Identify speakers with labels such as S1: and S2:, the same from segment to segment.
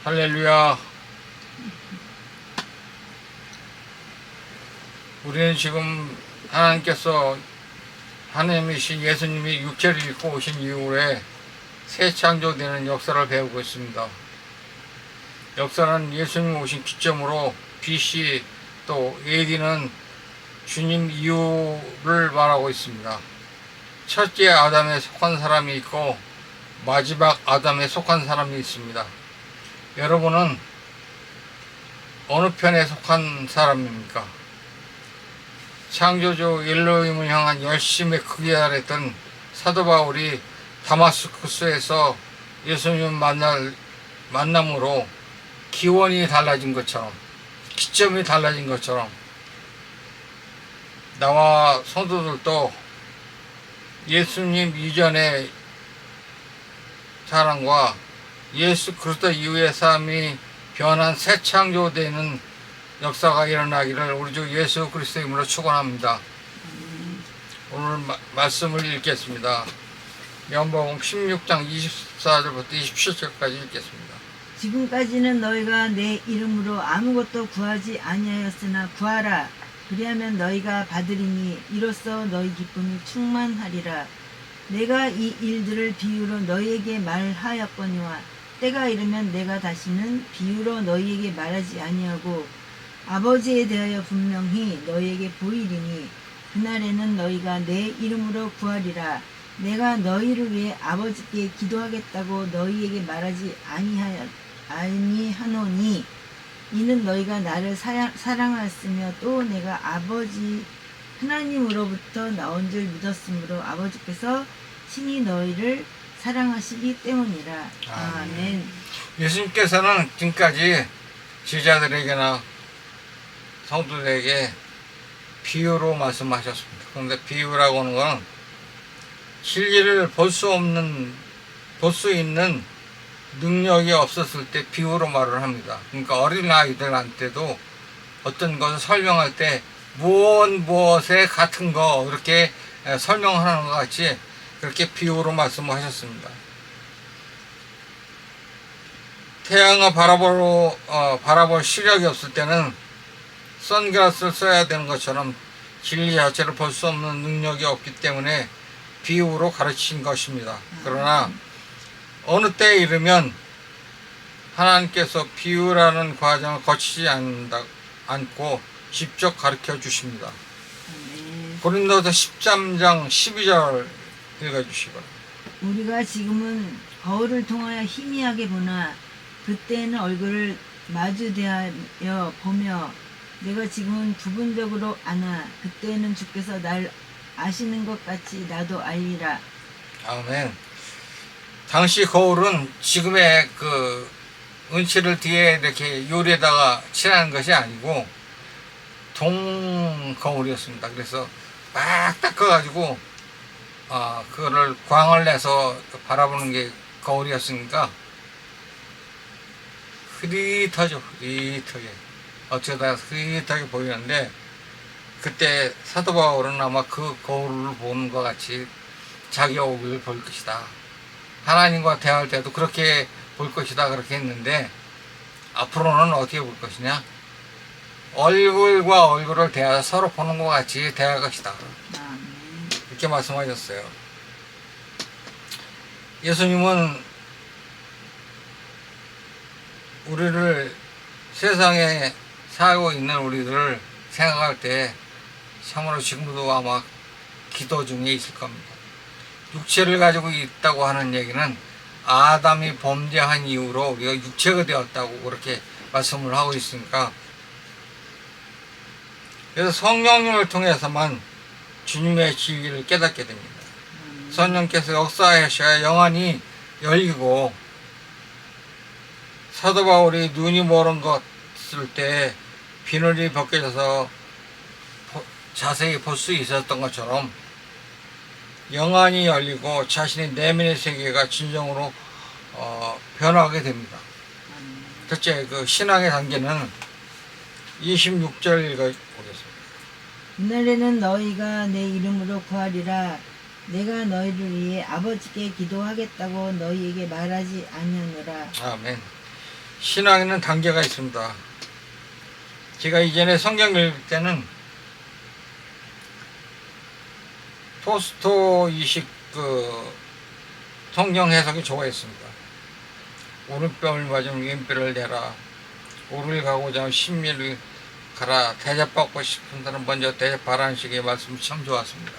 S1: 할렐루야. 우리는 지금 하나님이신 예수님이 육체를 입고 오신 이후에 새 창조되는 역사를 배우고 있습니다. 역사는 예수님 오신 기점으로 BC 또 AD는 주님 이후를 말하고 있습니다. 첫째 아담에 속한 사람이 있고 마지막 아담에 속한 사람이 있습니다. 여러분은 어느 편에 속한 사람입니까? 창조주 엘로힘을 향한 열심에 극렬했던 사도 바울이 다마스쿠스에서 예수님 만남으로 기원이 달라진 것처럼, 기점이 달라진 것처럼 나와 성도들도 예수님 이전의 사람과 예수 그리스도 이후의 삶이 변한 새 창조되는 역사가 일어나기를 우리 주 예수 그리스도 이름으로 축원합니다. 오늘 말씀을 읽겠습니다. 요한복음 16장 24절부터 27절까지 읽겠습니다.
S2: 지금까지는 너희가 내 이름으로 아무것도 구하지 아니하였으나 구하라. 그리하면 너희가 받으리니 이로써 너희 기쁨이 충만하리라. 내가 이 일들을 비유로 너희에게 말하였거니와 때가 이르면 내가 다시는 비유로 너희에게 말하지 아니하고 아버지에 대하여 분명히 너희에게 보이리니 그날에는 너희가 내 이름으로 구하리라. 내가 너희를 위해 아버지께 기도하겠다고 너희에게 말하지 아니하노니 이는 너희가 나를 사랑하였으며 또 내가 아버지 하나님으로부터 나온 줄 믿었으므로 아버지께서 친히 너희를 사랑하시기 때문이라. 아멘.
S1: 예수님께서는 지금까지 제자들에게나 성도들에게 비유로 말씀하셨습니다. 그런데 비유라고 하는 것은 진리를 볼 수 있는 능력이 없었을 때 비유로 말을 합니다. 그러니까 어린 아이들한테도 어떤 것을 설명할 때 무엇에 같은 거 이렇게 설명하는 것 같이 그렇게 비유로 말씀하셨습니다. 태양을 바라볼 시력이 없을 때는 선글라스를 써야 되는 것처럼 진리 자체를 볼 수 없는 능력이 없기 때문에 비유로 가르친 것입니다. 그러나 어느 때에 이르면 하나님께서 비유라는 과정을 거치지 않고 직접 가르쳐 주십니다. 고린도서 13장 12절 읽어주시기 바랍니다.
S2: 우리가 지금은 거울을 통하여 희미하게 보나 그때는 얼굴을 마주 대하여 보며 내가 지금은 부분적으로 아나 그때는 주께서 날 아시는 것 같이 나도 알리라.
S1: 아멘. 당시 거울은 지금의 그 은칠을 뒤에 이렇게 요리에다가 칠하는 것이 아니고 동 거울이었습니다. 그래서 막 닦아가지고 그거를 광을 내서 바라보는 게 거울이었으니까 흐릿하죠. 흐릿하게 어쩌다 흐릿하게 보이는데 그때 사도 바울은 아마 그 거울을 보는 것 같이 자기 얼굴을 볼 것이다. 하나님과 대화할 때도 그렇게 볼 것이다 그렇게 했는데 앞으로는 어떻게 볼 것이냐? 얼굴과 얼굴을 대하여 서로 보는 것 같이 대할 것이다. 이렇게 말씀하셨어요. 예수님은 우리를 세상에 살고 있는 우리들을 생각할 때 참으로 지금도 아마 기도 중에 있을 겁니다. 육체를 가지고 있다고 하는 얘기는 아담이 범죄한 이후로 우리가 육체가 되었다고 그렇게 말씀을 하고 있으니까 그래서 성령님을 통해서만 주님의 진리를 깨닫게 됩니다. 성령께서 역사하셔야 영안이 열리고 사도 바울이 눈이 멀은 것을 때 비늘이 벗겨져서 자세히 볼 수 있었던 것처럼 영안이 열리고 자신의 내면의 세계가 진정으로 변화하게 됩니다. 첫째, 그 신앙의 단계는 26절 읽어보겠습니다.
S2: 그날에는 너희가 내 이름으로 구하리라. 내가 너희를 위해 아버지께 기도하겠다고 너희에게 말하지 아니하노라.
S1: 아멘. 신앙에는 단계가 있습니다. 제가 이전에 성경 읽을 때는 토스토이식 성경 해석이 좋아했습니다. 오른뺨을 맞으면 왼뼈를 내라. 오를 가고자 하면 신미를 가라. 대접받고 싶은 사람 먼저 대접하라는 식의 말씀이 참 좋았습니다.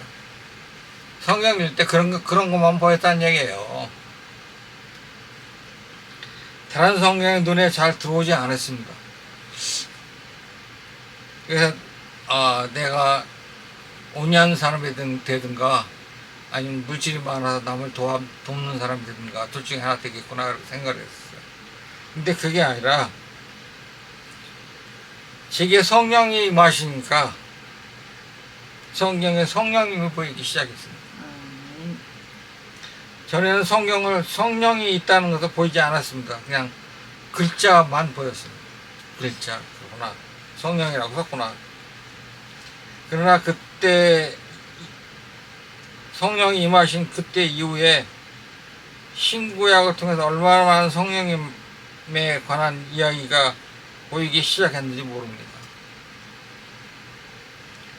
S1: 성경 읽을 때 그런 것만 보였다는 얘기예요. 다른 성경의 눈에 잘 들어오지 않았습니다. 그래서 내가 온유한 사람이 되든가 아니면 물질이 많아서 남을 돕는 사람이 되든가 둘 중에 하나 되겠구나 그렇게 생각을 했어요. 근데 그게 아니라 제게 성령이 임하시니까 성경에 성령님이 보이기 시작했습니다. 전에는 성령이 있다는 것도 보이지 않았습니다. 그냥 글자만 보였습니다. 글자, 그러구나. 성령이라고 썼구나. 그러나 그때 성령이 임하신 그때 이후에 신구약을 통해서 얼마나 많은 성령님에 관한 이야기가 보이기 시작했는지 모릅니다.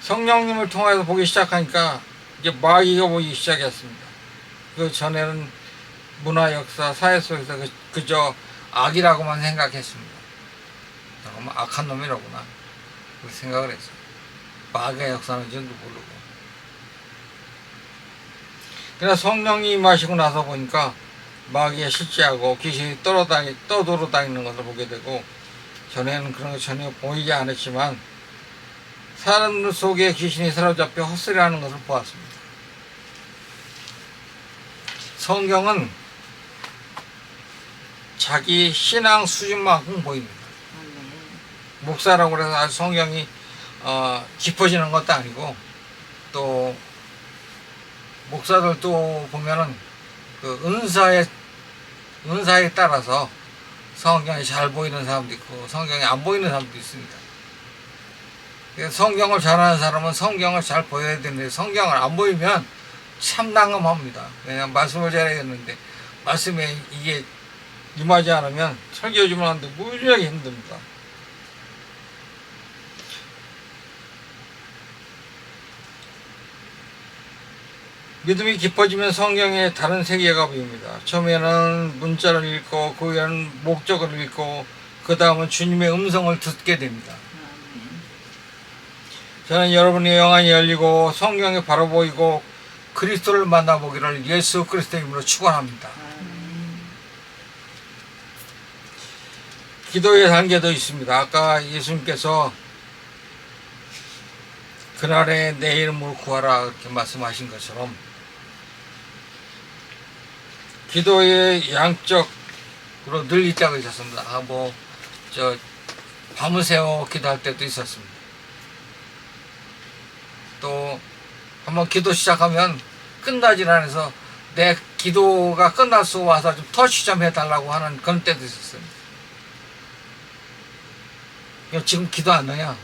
S1: 성령님을 통해서 보기 시작하니까 이제 마귀가 보이기 시작했습니다. 그 전에는 문화, 역사, 사회 속에서 그저 악이라고만 생각했습니다. 정말 악한 놈이라구나 그렇게 생각을 했어요. 마귀의 역사는 전도 모르고. 그러나 성령이 임하시고 나서 보니까 마귀가 실제하고 귀신이 떠돌아다니는 것을 보게 되고, 전에는 그런 거 전혀 보이지 않았지만 사람들 속에 귀신이 사로잡혀 헛소리하는 것을 보았습니다. 성경은 자기 신앙 수준만큼 보입니다. 목사라고 해서 아주 성경이 깊어지는 것도 아니고, 또 목사들도 보면은 그 은사에 따라서 성경이 잘 보이는 사람도 있고 성경이 안 보이는 사람도 있습니다. 성경을 잘하는 사람은 성경을 잘 보여야 되는데 성경을 안 보이면 참 난감합니다. 왜냐하면 말씀을 잘해야겠는데 말씀에 이게 임하지 않으면 설교해주면 하는데 무지하게 힘듭니다. 믿음이 깊어지면 성경에 다른 세계가 보입니다. 처음에는 문자를 읽고 그 후에는 목적을 읽고 그 다음은 주님의 음성을 듣게 됩니다. 저는 여러분의 영안이 열리고 성경이 바로 보이고 그리스도를 만나보기를 예수 그리스도의 이름으로 축원합니다. 기도의 단계도 있습니다. 아까 예수님께서 그날에 내 이름으로 구하라 이렇게 말씀하신 것처럼 기도의 양적으로 늘 있다고 있었습니다. 밤을 새워 기도할 때도 있었습니다. 또 한번 기도 시작하면 끝나질 않아서 내 기도가 끝나서 와서 좀 터치 좀 해달라고 하는 그런 때도 있었습니다. 지금 기도 안 하냐?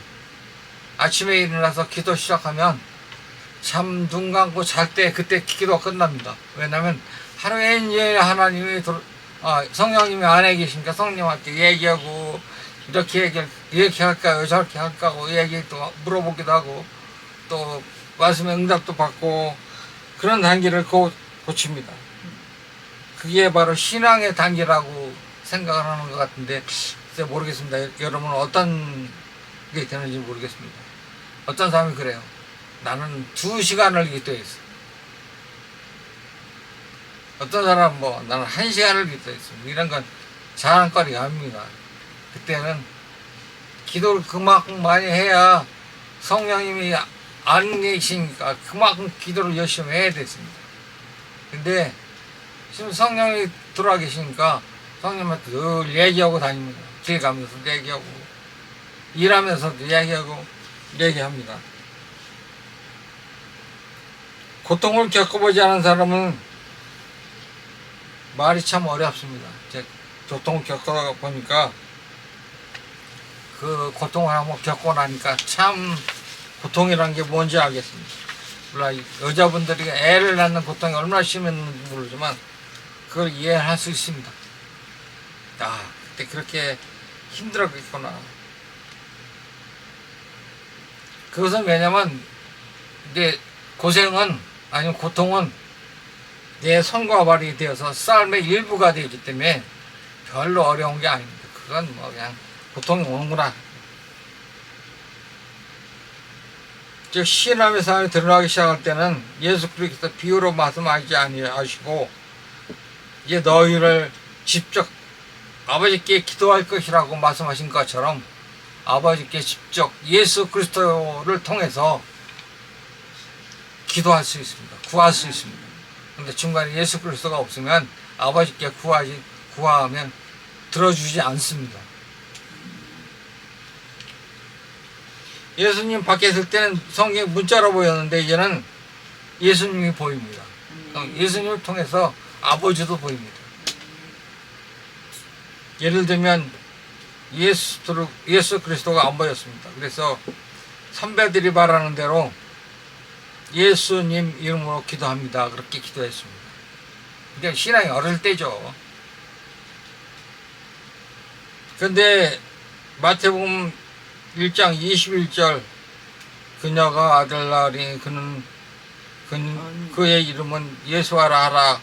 S1: 아침에 일어나서 기도 시작하면 잠 눈 감고 잘 때 그때 기도가 끝납니다. 왜냐하면 하루에 이제 하나님이 성령님이 안에 계시니까 성령님한테 얘기하고 이렇게 할까요? 저렇게 할까요? 얘기 또 물어보기도 하고 또 말씀의 응답도 받고 그런 단계를 고칩니다. 그게 바로 신앙의 단계라고 생각을 하는 것 같은데 모르겠습니다. 여러분은 어떤 게 되는지 모르겠습니다. 어떤 사람이 그래요. 나는 2시간을 기도했어. 어떤 사람은 나는 1시간을 기도했어. 이런 건 자랑거리가 아닙니다. 그때는 기도를 그만큼 많이 해야 성령님이 안 계시니까 그만큼 기도를 열심히 해야 됐습니다. 근데 지금 성령이 들어와 계시니까 성령님한테 늘 얘기하고 다닙니다. 길 가면서도 얘기하고 일하면서도 얘기합니다. 고통을 겪어보지 않은 사람은 말이 참 어렵습니다. 고통을 겪어보니까 그 고통을 한번 겪고 나니까 참 고통이라는 게 뭔지 알겠습니다. 물론 여자분들이 애를 낳는 고통이 얼마나 심했는지 모르지만 그걸 이해할 수 있습니다. 때 그렇게 힘들었겠구나. 그것은 왜냐면 내 고생은 아니면 고통은 내 손과 발이 되어서 삶의 일부가 되기 때문에 별로 어려운 게 아닙니다. 그건 뭐 그냥 고통이 오는구나. 즉 신앙의 삶이 드러나기 시작할 때는 예수 그리스도 비유로 말씀하지 아니하시고 이제 너희를 직접 아버지께 기도할 것이라고 말씀하신 것처럼 아버지께 직접 예수 그리스도를 통해서 기도할 수 있습니다. 구할 수 있습니다. 근데 중간에 예수 그리스도가 없으면 아버지께 구하면 들어주지 않습니다. 예수님 밖에 있을 때는 성경 문자로 보였는데 이제는 예수님이 보입니다. 예수님을 통해서 아버지도 보입니다. 예를 들면 예수 그리스도가 안 보였습니다. 그래서 선배들이 말하는 대로 예수님 이름으로 기도합니다. 그렇게 기도했습니다. 근데 신앙이 어릴 때죠. 근데 마태복음 1장 21절 그녀가 아들 낳으니 그의 이름은 예수하라 하라.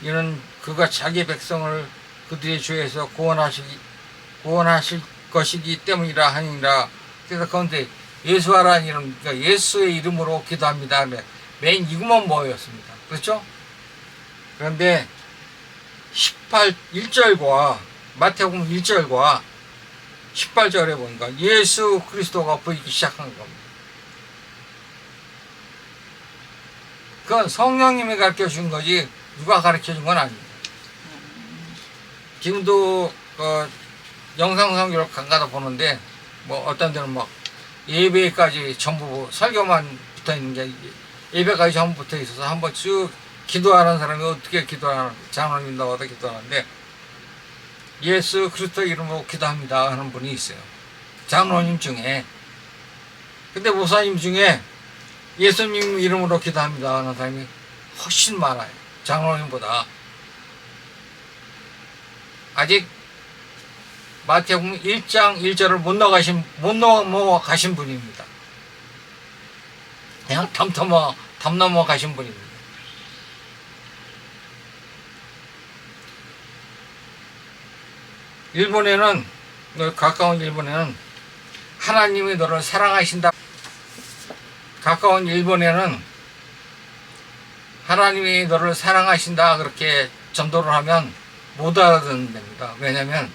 S1: 이는 그가 자기 백성을 그들의 죄에서 구원하실 것이기 때문이라 하니라. 그래서 그런데 예수하라는 이름, 그러니까 예수의 이름으로 기도합니다. 맨 이것만 뭐였습니다. 그렇죠? 그런데 1절과 마태복음 1절과 18절에 보니까 예수 그리스도가 보이기 시작한 겁니다. 그건 성령님이 가르쳐 준 거지 누가 가르쳐 준 건 아닙니다. 지금도 영상 설교를 간가다 보는데 뭐 어떤 데는 막 예배까지 전부 설교만 붙어 있는 게 예배까지 전부 붙어 있어서 한번 쭉 기도하는 사람이 어떻게 기도하는 장로님 나와서 기도하는데 예수 그리스도 이름으로 기도합니다 하는 분이 있어요. 장로님 중에. 근데 목사님 중에 예수님 이름으로 기도합니다 하는 사람이 훨씬 많아요. 장로님보다. 아직 마태복음 1장 1절을 못 넘어가신 분입니다. 그냥 담 넘어가신 분입니다. 일본에는, 가까운 일본에는 하나님이 너를 사랑하신다. 가까운 일본에는 하나님이 너를 사랑하신다 그렇게 전도를 하면 못 알아듣는답니다. 왜냐면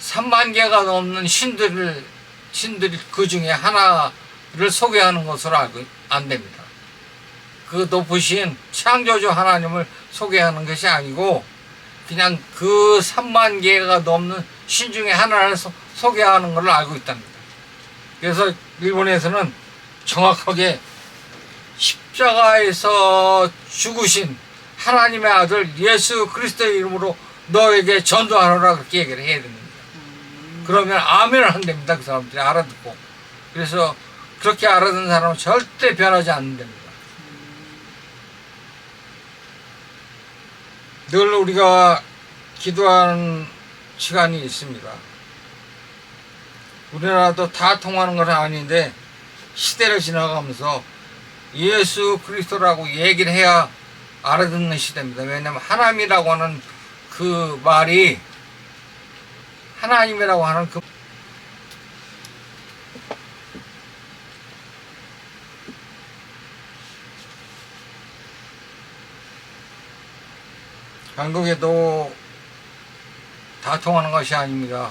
S1: 3만 개가 넘는 신들이 그 중에 하나를 소개하는 것으로 알고 안 됩니다. 그 높으신 창조주 하나님을 소개하는 것이 아니고 그냥 그 3만 개가 넘는 신 중에 하나를 소개하는 걸로 알고 있답니다. 그래서 일본에서는 정확하게 십자가에서 죽으신 하나님의 아들 예수 그리스도의 이름으로 너에게 전도하노라 그렇게 얘기를 해야 됩니다. 그러면 아멘을 한답니다. 그 사람들이 알아듣고. 그래서 그렇게 알아듣는 사람은 절대 변하지 않는답니다. 늘 우리가 기도하는 시간이 있습니다. 우리나라도 다 통하는 건 아닌데 시대를 지나가면서 예수 그리스도라고 얘기를 해야 알아듣는 시대입니다. 왜냐하면 하나님이라고 하는 그 말이 하나님이라고 하는 그 한국에도 다 통하는 것이 아닙니다.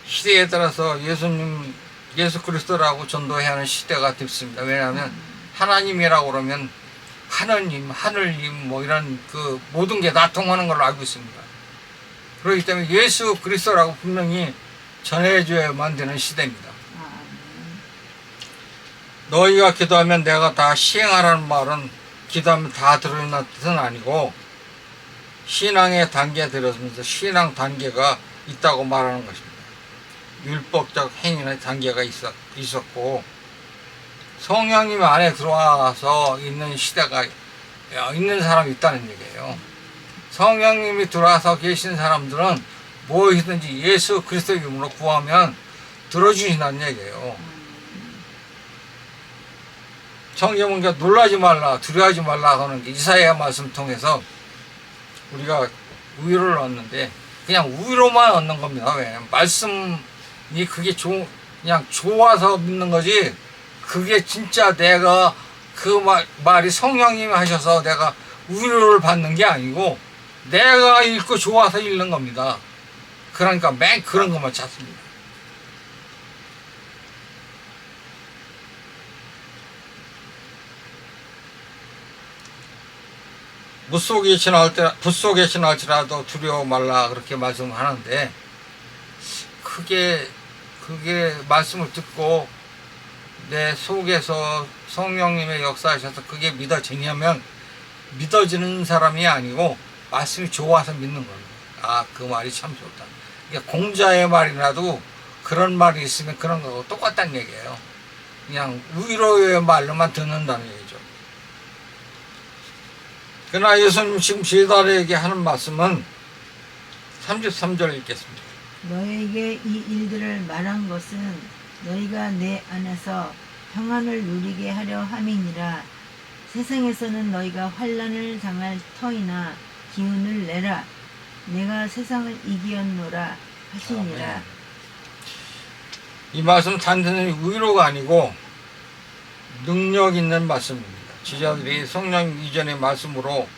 S1: 시대에 따라서 예수 그리스도라고 전도해야 하는 시대가 됐습니다. 왜냐하면 하나님이라고 그러면 하느님, 하늘님 뭐 이런 그 모든 게 다 통하는 걸로 알고 있습니다. 그렇기 때문에 예수 그리스도라고 분명히 전해줘야만 되는 시대입니다. 너희가 기도하면 내가 다 시행하라는 말은 기도하면 다 들어있는 뜻은 아니고 신앙의 단계에 들어서면서 신앙 단계가 있다고 말하는 것입니다. 율법적 행위의 단계가 있었고 성령님 안에 들어와서 있는 시대가 있는 사람이 있다는 얘기예요. 성령님이 들어와서 계신 사람들은 무엇이든지 예수 그리스도의 이름으로 구하면 들어주신다는 얘기예요. 성경은 그러니까 놀라지 말라, 두려워하지 말라 하는 게 이사야 말씀 통해서 우리가 위로를 얻는데 그냥 위로만 얻는 겁니다. 왜? 말씀이 그게 그냥 좋아서 믿는 거지, 그게 진짜 내가 그 말이 성령님이 하셔서 내가 위로를 받는 게 아니고 내가 읽고 좋아서 읽는 겁니다. 그러니까 맨 그런 것만 찾습니다. 붓속에 지날지라도 두려워 말라 그렇게 말씀하는데 그게 말씀을 듣고 내 속에서 성령님의 역사하셔서 그게 믿어지냐면 믿어지는 사람이 아니고 말씀이 좋아서 믿는 겁니다. 아, 그 말이 참 좋다. 그러니까 공자의 말이라도 그런 말이 있으면 그런 거하고 똑같다는 얘기예요. 그냥 위로의 말로만 듣는다는 얘기죠. 그러나 예수님 지금 제자들에게 하는 말씀은 33절 읽겠습니다.
S2: 너에게 이 일들을 말한 것은 너희가 내 안에서 평안을 누리게 하려 함이니라. 세상에서는 너희가 환난을 당할 터이나 기운을 내라. 내가 세상을 이기었노라 하시니라.
S1: 아멘. 이 말씀 단순히 위로가 아니고 능력 있는 말씀입니다. 제자들이 성령 이전의 말씀으로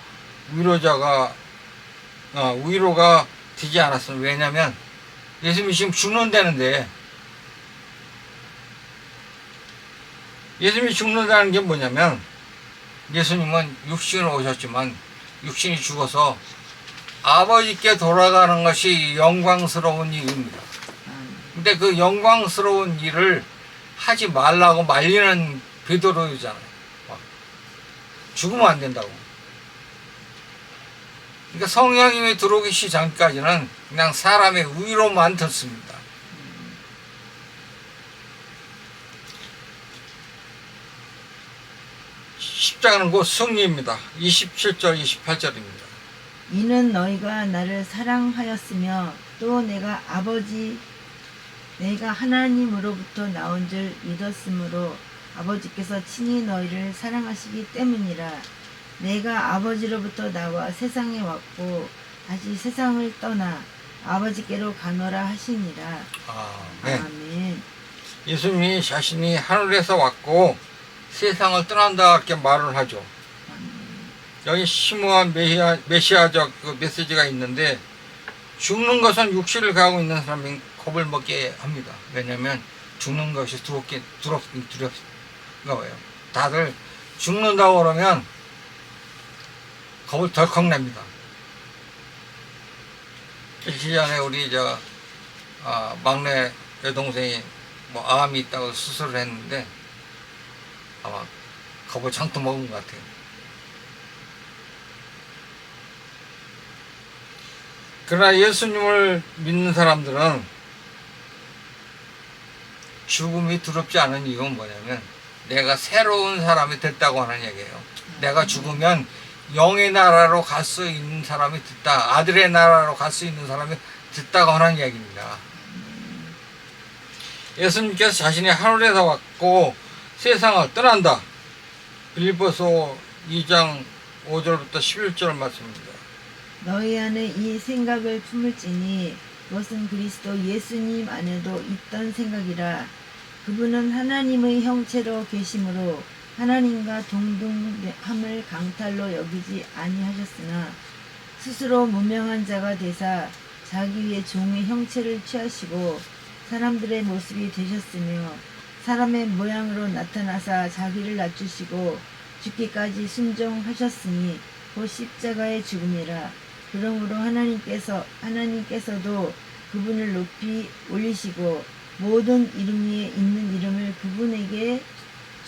S1: 위로가 되지 않았습니다. 왜냐하면 예수님이 지금 죽는다는데, 예수님이 죽는다는 게 뭐냐면 예수님은 육신으로 오셨지만 육신이 죽어서 아버지께 돌아가는 것이 영광스러운 일입니다. 근데 그 영광스러운 일을 하지 말라고 말리는 베드로잖아요. 죽으면 안 된다고. 그러니까 성령님이 들어오기 전까지는 그냥 사람의 위로만 듣습니다. 십자가는 곧 승리입니다. 27절 28절입니다.
S2: 이는 너희가 나를 사랑하였으며 또 내가 하나님으로부터 나온 줄 믿었으므로 아버지께서 친히 너희를 사랑하시기 때문이라. 내가 아버지로부터 나와 세상에 왔고 다시 세상을 떠나 아버지께로 가노라 하시니라.
S1: 네.
S2: 아멘.
S1: 예수님이 자신이 하늘에서 왔고 세상을 떠난다 이렇게 말을 하죠. 여기 심오한 메시아적 그 메시지가 있는데, 죽는 것은 육신을 가지고 있는 사람이 겁을 먹게 합니다. 왜냐하면 죽는 것이 두렵거든요. 다들 죽는다고 그러면 겁을 덜컥 냅니다. 일시 전에 우리 막내 여동생이 암이 있다고 수술을 했는데 아마 겁을 잔뜩 먹은 것 같아요. 그러나 예수님을 믿는 사람들은 죽음이 두렵지 않은 이유는 뭐냐면 내가 새로운 사람이 됐다고 하는 얘기예요. 내가 죽으면 영의 나라로 갈 수 있는 사람이 됐다. 아들의 나라로 갈 수 있는 사람이 됐다고 하는 얘기입니다. 예수님께서 자신이 하늘에서 왔고 세상을 떠난다. 빌립보서 2장 5절부터 11절 말씀입니다.
S2: 너희 안에 이 생각을 품을지니 그것은 그리스도 예수님 안에도 있던 생각이라. 그분은 하나님의 형체로 계심으로 하나님과 동등함을 강탈로 여기지 아니하셨으나 스스로 무명한 자가 되사 자기 위에 종의 형체를 취하시고 사람들의 모습이 되셨으며 사람의 모양으로 나타나사 자기를 낮추시고 죽기까지 순종하셨으니 곧 십자가의 죽음이라. 그러므로 하나님께서도 그분을 높이 올리시고 모든 이름 위에 있는 이름을 그분에게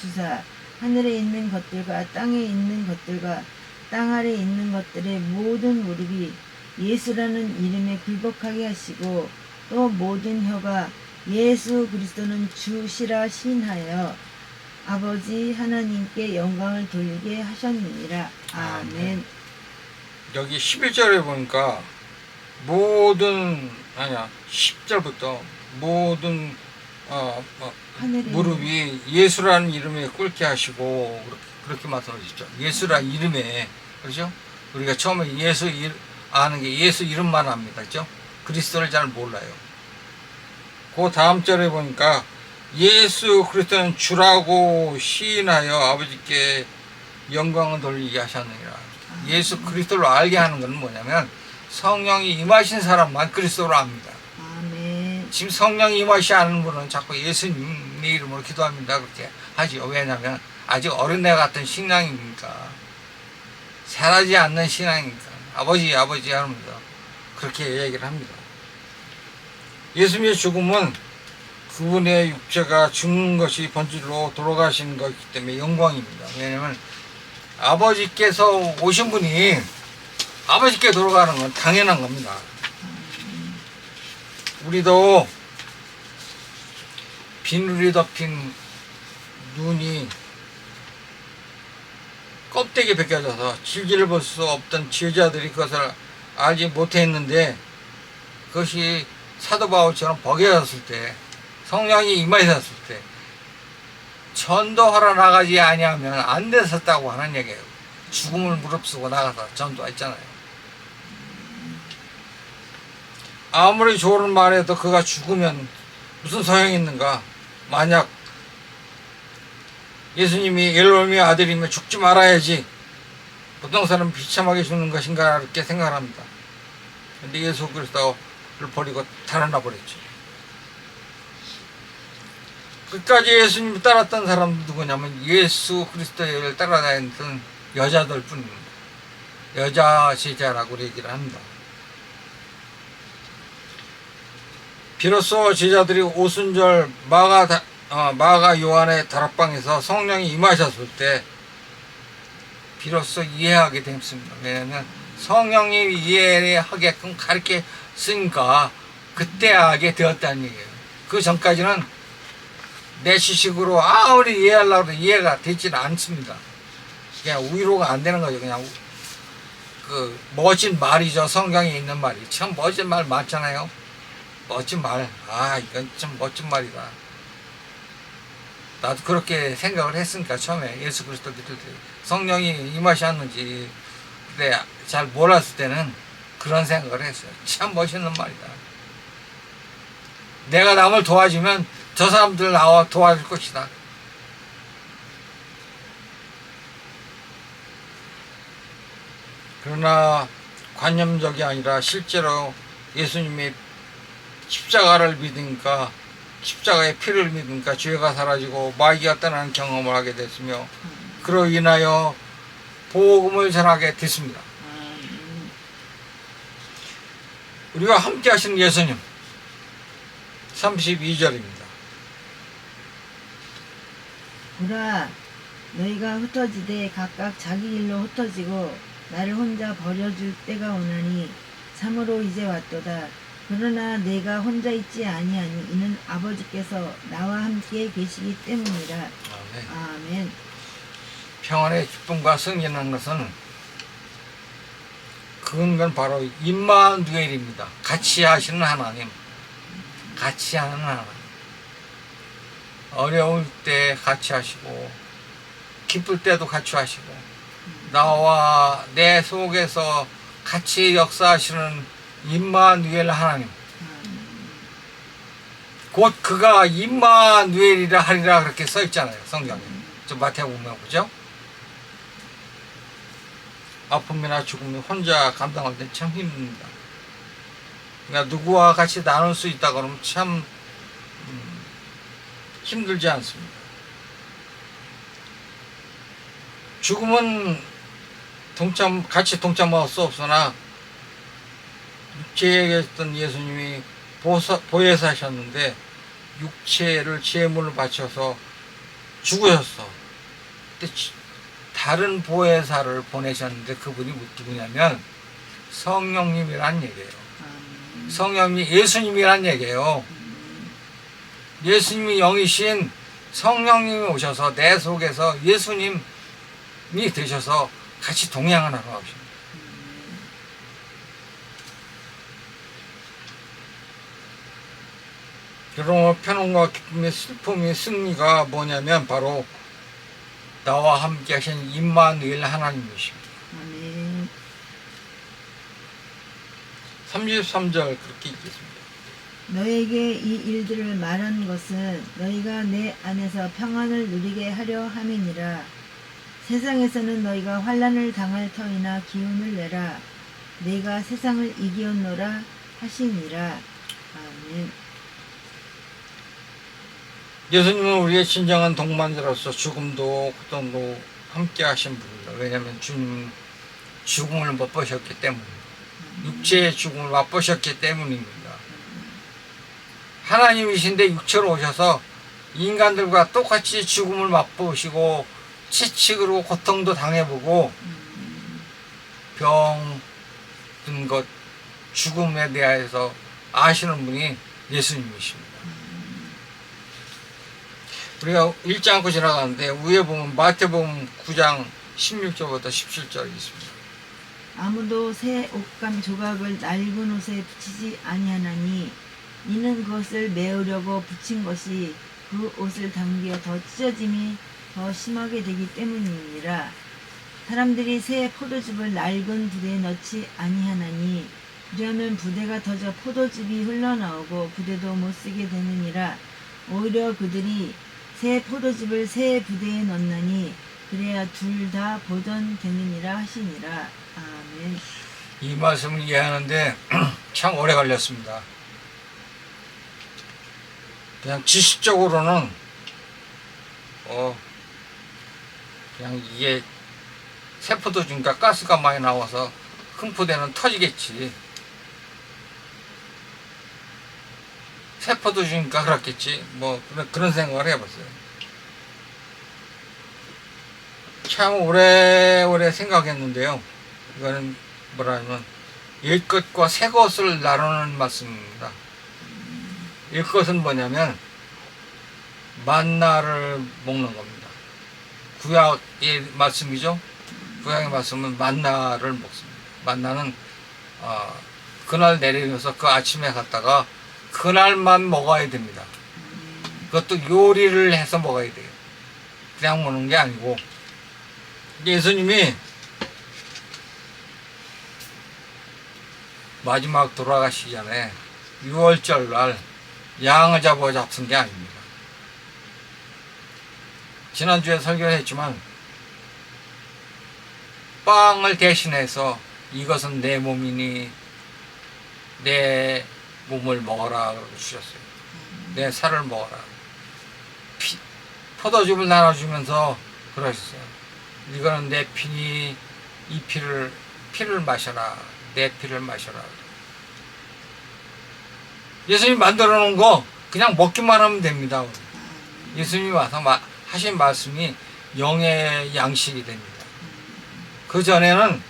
S2: 주사 하늘에 있는 것들과 땅에 있는 것들과 땅 아래에 있는 것들의 모든 무릎이 예수라는 이름에 굴복하게 하시고 또 모든 혀가 예수 그리스도는 주시라 시인하여 아버지 하나님께 영광을 돌리게 하셨느니라. 아멘.
S1: 여기 11절에 보니까 모든 10절부터 모든
S2: 하늘에
S1: 무릎이 예수라는 이름에 꿇게 하시고 그렇게 말씀하셨죠. 예수라는 이름에, 그렇죠? 우리가 처음에 아는 게 예수 이름만 압니다. 그렇죠? 그리스도를 잘 몰라요. 그 다음 절에 보니까 예수 그리스도는 주라고 시인하여 아버지께 영광을 돌리게 하셨느니라. 예수 그리스도를 알게 하는 건 뭐냐면 성령이 임하신 사람만 그리스도를 압니다.
S2: 아멘.
S1: 지금 성령이 임하시 않은 분은 자꾸 예수님의 이름으로 기도합니다 그렇게 하죠. 왜냐하면 아직 어린애 같은 신앙입니까? 자라지 않는 신앙입니까? 아버지 하면서 그렇게 얘기를 합니다. 예수님의 죽음은 그분의 육체가 죽는 것이 본질로 돌아가신 것이기 때문에 영광입니다. 왜냐하면 아버지께서 오신 분이 아버지께 돌아가는 건 당연한 겁니다. 우리도 비늘이 덮인 눈이 껍데기에 벗겨져서 질질 볼 수 없던 지혜자들이 그것을 알지 못했는데 그것이 사도 바울처럼 벗겨졌을 때 성령이 임하셨을 때 전도하러 나가지 아니하면 안 됐었다고 하는 얘기예요. 죽음을 무릅쓰고 나가서 전도했잖아요. 아무리 좋은 말해도 그가 죽으면 무슨 소용이 있는가? 만약 예수님이 엘로힘의 아들이면 죽지 말아야지 보통 사람은 비참하게 죽는 것인가 이렇게 생각합니다. 근데 예수 그리스도를 버리고 달아나 버렸죠. 끝까지 예수님을 따랐던 사람은 누구냐면 예수 그리스도를 따라다니던 여자들 뿐입니다. 여자 제자라고 얘기를 합니다. 비로소 제자들이 오순절 마가 요한의 다락방에서 성령이 임하셨을 때 비로소 이해하게 됐습니다. 왜냐하면 성령이 이해하게끔 가르쳤으니까 그때 하게 되었다는 얘기예요. 그 전까지는 내 지식으로 아무리 이해하려고 해도 이해가 되지는 않습니다. 그냥 위로가 안 되는 거죠. 그냥 그 멋진 말이죠. 성경에 있는 말이 참 멋진 말 많잖아요. 멋진 말, 이건 참 멋진 말이다. 나도 그렇게 생각을 했으니까 처음에 예수 그리스도 믿을 때 성령이 임하셨는지 그때 잘 몰랐을 때는 그런 생각을 했어요. 참 멋있는 말이다. 내가 남을 도와주면 저 사람들 나와 도와줄 것이다. 그러나 관념적이 아니라 실제로 예수님의 십자가를 믿으니까 십자가의 피를 믿으니까 죄가 사라지고 마귀가 떠나는 경험을 하게 됐으며 그로 인하여 복음을 전하게 됐습니다. 우리가 함께 하시는 예수님 32절입니다.
S2: 보라, 너희가 흩어지되 각각 자기 길로 흩어지고 나를 혼자 버려줄 때가 오나니 참으로 이제 왔도다. 그러나 내가 혼자 있지 아니하니 이는 아버지께서 나와 함께 계시기 때문이라.
S1: 아멘.
S2: 아멘.
S1: 평안의 기쁨과 승리라는 것은 그건 바로 임마누엘입니다. 같이 하시는 하나님, 같이 하는 하나님. 어려울 때 같이 하시고 기쁠 때도 같이 하시고 나와 내 속에서 같이 역사하시는 임마누엘 하나님. 곧 그가 임마누엘이라 하리라 그렇게 써 있잖아요. 성경에. 저 마태복음에 보죠. 아픔이나 죽음이 혼자 감당할 때 참 힘듭니다. 그러니까 누구와 같이 나눌 수 있다 그러면 참 힘들지 않습니다. 죽음은 같이 동참할 수 없으나 육체에 계셨던 예수님이 보혜사셨는데 육체를 제물로 바쳐서 죽으셨어. 근데 다른 보혜사를 보내셨는데 그분이 누구냐면 성령님이란 얘기예요. 성령님이 예수님이란 얘기예요. 예수님이 영이신 성령님이 오셔서 내 속에서 예수님이 되셔서 같이 동행하라고 하십니다. 그러므로 편안과 기쁨의 슬픔의 승리가 뭐냐면 바로 나와 함께 하신 임마누엘 하나님이십니다.
S2: 아멘.
S1: 33절 그렇게 읽겠습니다.
S2: 너에게 이 일들을 말한 것은 너희가 내 안에서 평안을 누리게 하려 함이니라. 세상에서는 너희가 환난을 당할 터이나 기운을 내라. 내가 세상을 이기었노라 하시니라. 아멘.
S1: 예수님은 우리의 진정한 동반자로서 죽음도 고통도 함께 하신 분입니다. 왜냐하면 주님은 죽음을 못 보셨기 때문입니다. 육체의 죽음을 맛보셨기 때문입니다. 하나님이신데 육체로 오셔서 인간들과 똑같이 죽음을 맛보시고 채찍으로 고통도 당해보고 병 든 것 죽음에 대해서 아시는 분이 예수님이십니다. 우리가 읽지 않고 지나가는데 위에 보면 마태복음 9장 16절부터 17절이 있습니다.
S2: 아무도 새 옷감 조각을 낡은 옷에 붙이지 아니하나니 이는 그것을 메우려고 붙인 것이 그 옷을 당겨 더 찢어짐이 더 심하게 되기 때문이니라. 사람들이 새 포도즙을 낡은 부대에 넣지 아니하나니 그러면 부대가 터져 포도즙이 흘러나오고 부대도 못쓰게 되느니라. 오히려 그들이 새 포도즙을 새 부대에 넣나니 그래야 둘 다 보존되느니라 하시니라. 아멘.
S1: 이 말씀을 이해하는데 참 오래 걸렸습니다. 그냥 지식적으로는 그냥 이게 세포도 주니까 가스가 많이 나와서 흠포대는 터지겠지. 세포도 주니까 그렇겠지. 뭐 그런 생각을 해봤어요. 참 오래오래 생각했는데요. 이거는 뭐라면 옛것과 새것을 나누는 말씀입니다. 옛것은 뭐냐면 만나를 먹는 겁니다. 구약의 말씀이죠. 구약의 말씀은 만나를 먹습니다. 만나는 그날 내리면서 그 아침에 갔다가 그날만 먹어야 됩니다. 그것도 요리를 해서 먹어야 돼요. 그냥 먹는 게 아니고. 예수님이 마지막 돌아가시기 전에 6월절 날 양을 잡은 게 아닙니다. 지난주에 설교를 했지만 빵을 대신해서 이것은 내 몸이니 내 몸을 먹어라 주셨어요. 내 살을 먹어라. 포도즙을 나눠주면서 그러셨어요. 이거는 내 피니 이 피를 마셔라. 내 피를 마셔라. 예수님이 만들어 놓은 거 그냥 먹기만 하면 됩니다. 예수님이 와서 하신 말씀이 영의 양식이 됩니다. 그 전에는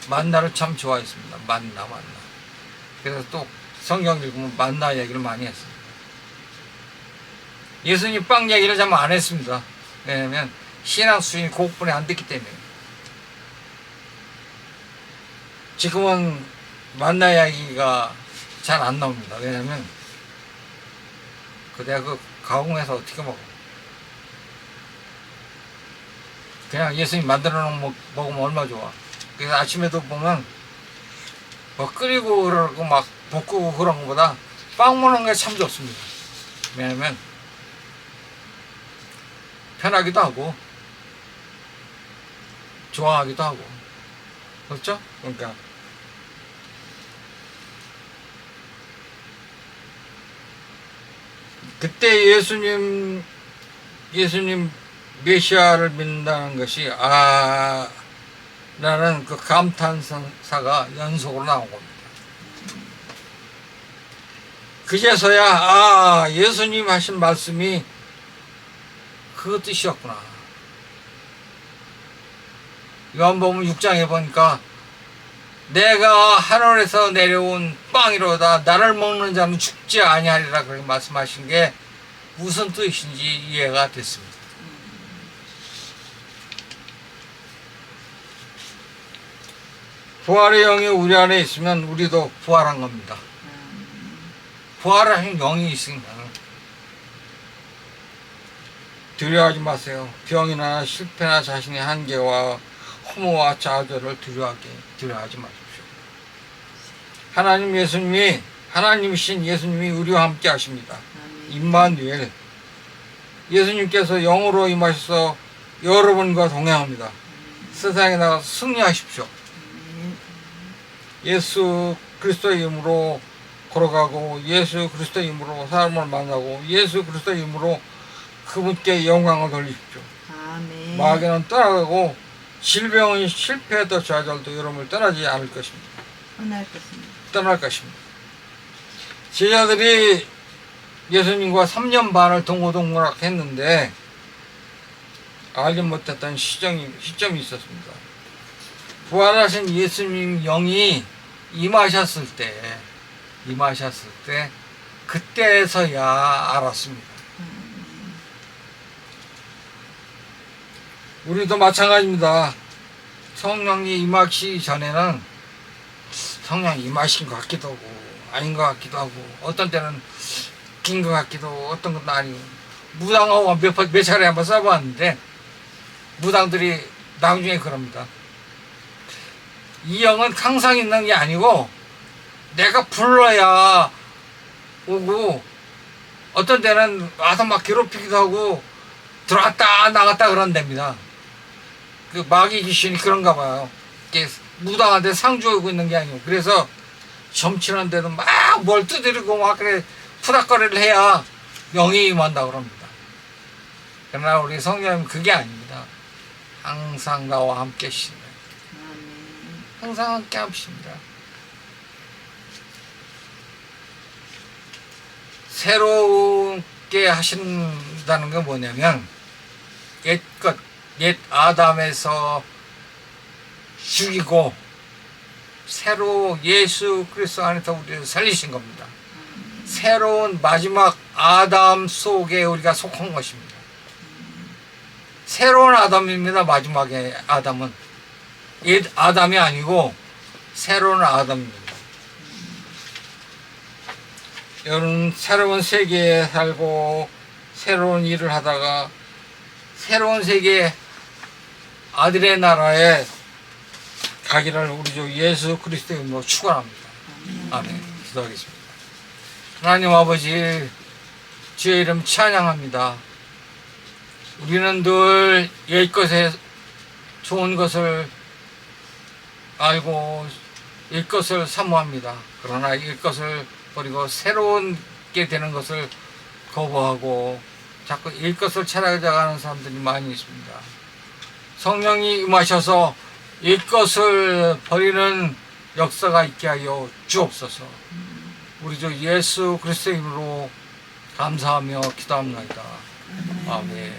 S1: 만나를 참 좋아했습니다. 만나. 그래서 또 성경 읽으면 만나 얘기를 많이 했습니다. 예수님 빵 얘기를 참 안 했습니다. 왜냐하면 신앙 수준이 그것뿐에 안 됐기 때문에. 지금은 만나 이야기가 잘 안 나옵니다. 왜냐하면 내가 그 가공해서 어떻게 먹어? 그냥 예수님 만들어 놓은 먹으면 얼마 좋아. 그래서 아침에도 보면 뭐 끓이고 그러고 막 볶고 그런 것보다 빵 먹는 게 참 좋습니다. 왜냐면 편하기도 하고 좋아하기도 하고 그렇죠? 그러니까 그때 예수님 메시아를 믿는다는 것이 라는 그 감탄사가 연속으로 나온 겁니다. 그제서야 예수님 하신 말씀이 그 뜻이었구나. 요한복음 6장에 보니까 내가 하늘에서 내려온 빵이로다 나를 먹는 자는 죽지 아니하리라 그렇게 말씀하신 게 무슨 뜻인지 이해가 됐습니다. 부활의 영이 우리 안에 있으면 우리도 부활한 겁니다. 부활하신 영이 있으니까 두려워하지 마세요. 병이나 실패나 자신의 한계와 허무와 좌절을 두려워하지 마십시오. 하나님이신 예수님이 우리와 함께 하십니다. 임마누엘, 예수님께서 영으로 임하셔서 여러분과 동행합니다. 세상에 나가서 승리하십시오. 예수 그리스도의 이름으로 걸어가고, 예수 그리스도의 이름으로 사람을 만나고, 예수 그리스도의 이름으로 그분께 영광을 돌리십시오.
S2: 아멘.
S1: 마귀는 떠나가고 질병은 실패도 좌절도 여러분을 떠나지 않을 것입니다. 떠날 것입니다. 제자들이 예수님과 3년 반을 동고동락 했는데 알지 못했던 시점이 있었습니다. 부활하신 예수님 영이 임하셨을 때 그때서야 알았습니다. 우리도 마찬가지입니다. 성령이 임하시기 전에는 성령이 임하신 것 같기도 하고 아닌 것 같기도 하고 어떤 때는 긴 것 같기도 하고 어떤 것도 아니고 무당하고 몇 차례 한번 써봤는데 무당들이 나중에 그럽니다. 이 영은 항상 있는 게 아니고 내가 불러야 오고 어떤 때는 와서 막 괴롭히기도 하고 들어왔다 나갔다 그런답니다. 그 마귀 귀신이 그런가 봐요. 이게 무당한테 상주하고 있는 게 아니고 그래서 점치는데도 막 뭘 두드리고 막 그래 푸닥거리를 해야 영이 임한다 그럽니다. 그러나 우리 성령님은 그게 아닙니다. 항상 나와 함께 하십니다. 항상 함께 하십니다. 새롭게 하신다는 건 뭐냐면 옛 아담에서 죽이고 새로 예수 그리스도 안에서 우리를 살리신 겁니다. 새로운 마지막 아담 속에 우리가 속한 것입니다. 새로운 아담입니다. 마지막에 아담은 옛 아담이 아니고 새로운 아담입니다. 여러분 새로운 세계에 살고 새로운 일을 하다가 새로운 세계 아들의 나라에 가기를 우리 주 예수 그리스도의 이름으로 축원합니다. 아멘. 기도하겠습니다. 하나님 아버지 주의 이름 찬양합니다. 우리는 늘 옛것에 좋은 것을 알고 옛것을 사모합니다. 그러나 옛것을 버리고 새로운 게 되는 것을 거부하고 자꾸 옛것을 찾아가는 사람들이 많이 있습니다. 성령이 임하셔서 옛것을 버리는 역사가 있게 하여 주옵소서. 우리 주 예수 그리스도의 이름으로 감사하며 기도합니다. 아멘.